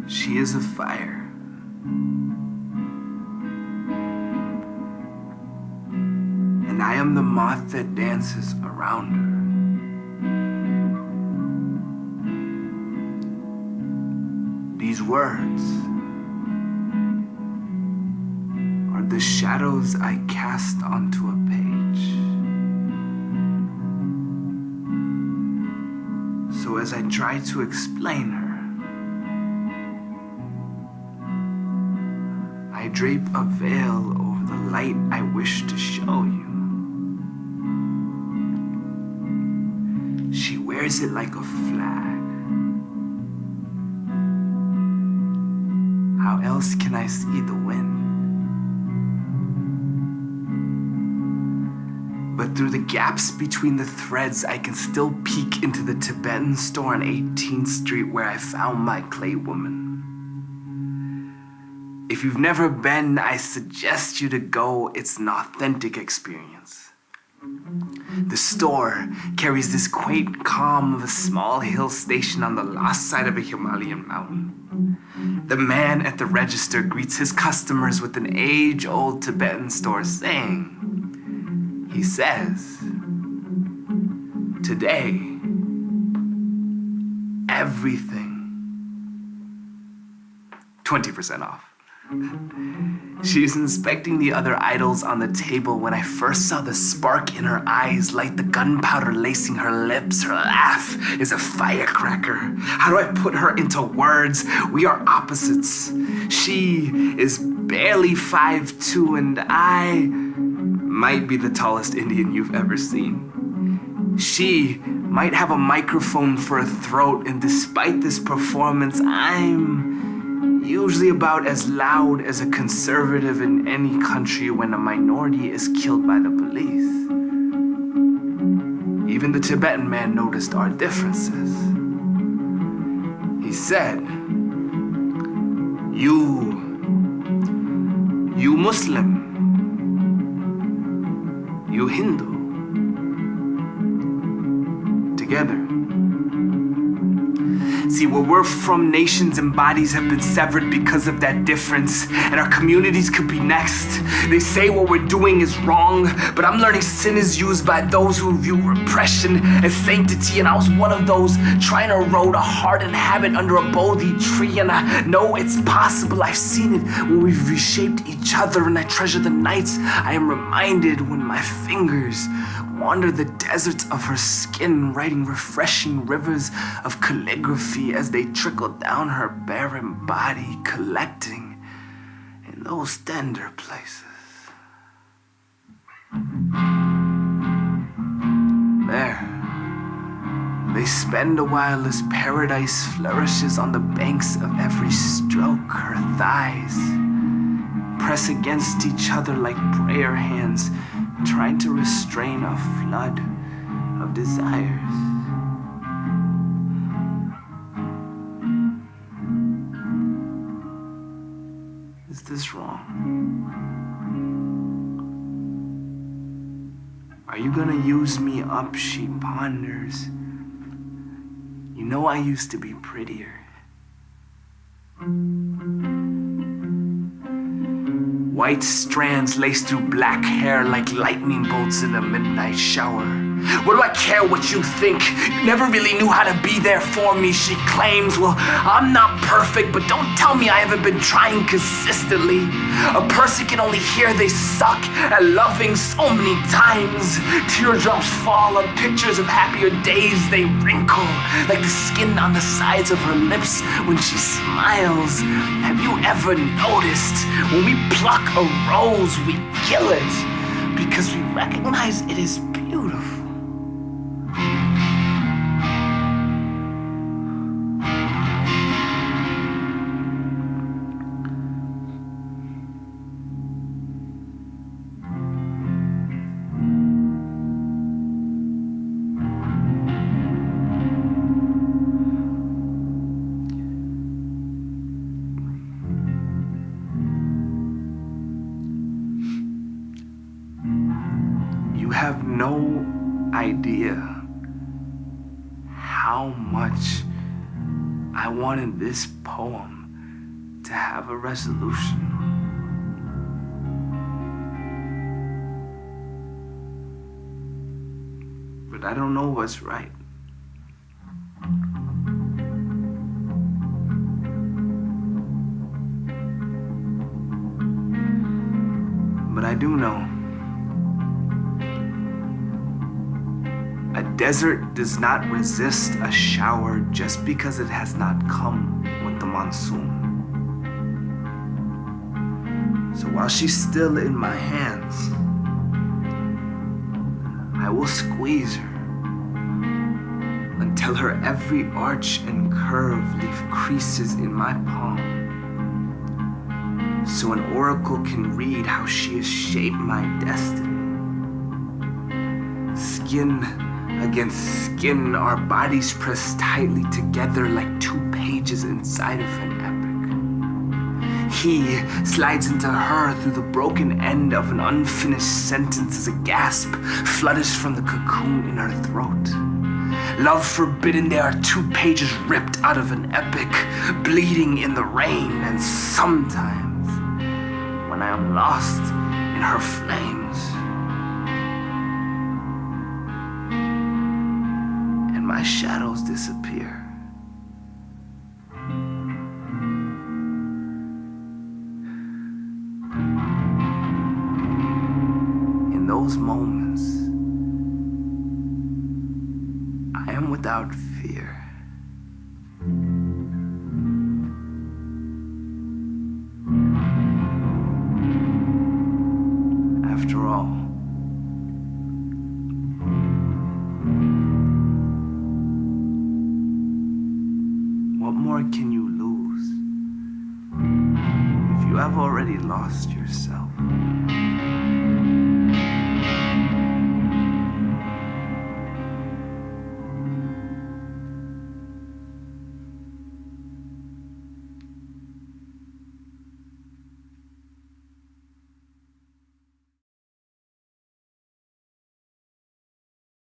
She is a fire. And I am the moth that dances around her. These words are the shadows I cast onto a page. So as I try to explain her, I drape a veil over the light I wish to show you. She wears it like a flag. How else can I see the wind? But through the gaps between the threads, I can still peek into the Tibetan store on 18th Street where I found my clay woman. If you've never been, I suggest you to go. It's an authentic experience. The store carries this quaint calm of a small hill station on the lost side of a Himalayan mountain. The man at the register greets his customers with an age-old Tibetan store saying, he says, today, everything, 20% off. She's inspecting the other idols on the table when I first saw the spark in her eyes light the gunpowder lacing her lips. Her laugh is a firecracker. How do I put her into words? We are opposites. She is barely 5'2", and I might be the tallest Indian you've ever seen. She might have a microphone for a throat, and despite this performance, I'm usually about as loud as a conservative in any country when a minority is killed by the police. Even the Tibetan man noticed our differences. He said, You Muslim, you Hindu, together. See, where we're from, nations and bodies have been severed because of that difference, and our communities could be next. They say what we're doing is wrong, but I'm learning sin is used by those who view repression as sanctity, and I was one of those trying to erode a hardened habit under a Bodhi tree, and I know it's possible. I've seen it when we've reshaped each other, and I treasure the nights I am reminded when my fingers wander the deserts of her skin, writing refreshing rivers of calligraphy as they trickle down her barren body, collecting in those tender places. There, they spend a while as paradise flourishes on the banks of every stroke. Her thighs press against each other like prayer hands, trying to restrain a flood of desires. Is this wrong? Are you gonna use me up? She ponders. You know I used to be prettier. White strands lace through black hair like lightning bolts in a midnight shower. What do I care what you think? You never really knew how to be there for me, she claims. Well, I'm not perfect, but don't tell me I haven't been trying consistently. A person can only hear they suck at loving so many times. Teardrops fall on pictures of happier days. They wrinkle like the skin on the sides of her lips when she smiles. Have you ever noticed when we pluck a rose, we kill it because we recognize it is beautiful. You have no idea how much I wanted this poem to have a resolution. But I don't know what's right. But I do know a desert does not resist a shower just because it has not come with the monsoon. So while she's still in my hands, I will squeeze her until her every arch and curve leave creases in my palm, so an oracle can read how she has shaped my destiny. Skin against skin, our bodies press tightly together like two pages inside of an epic. He slides into her through the broken end of an unfinished sentence as a gasp flutters from the cocoon in her throat. Love forbidden, there are two pages ripped out of an epic, bleeding in the rain, and sometimes, when I am lost in her flames, my shadows disappear. In those moments, I am without fear. After all, what more can you lose if you have already lost yourself?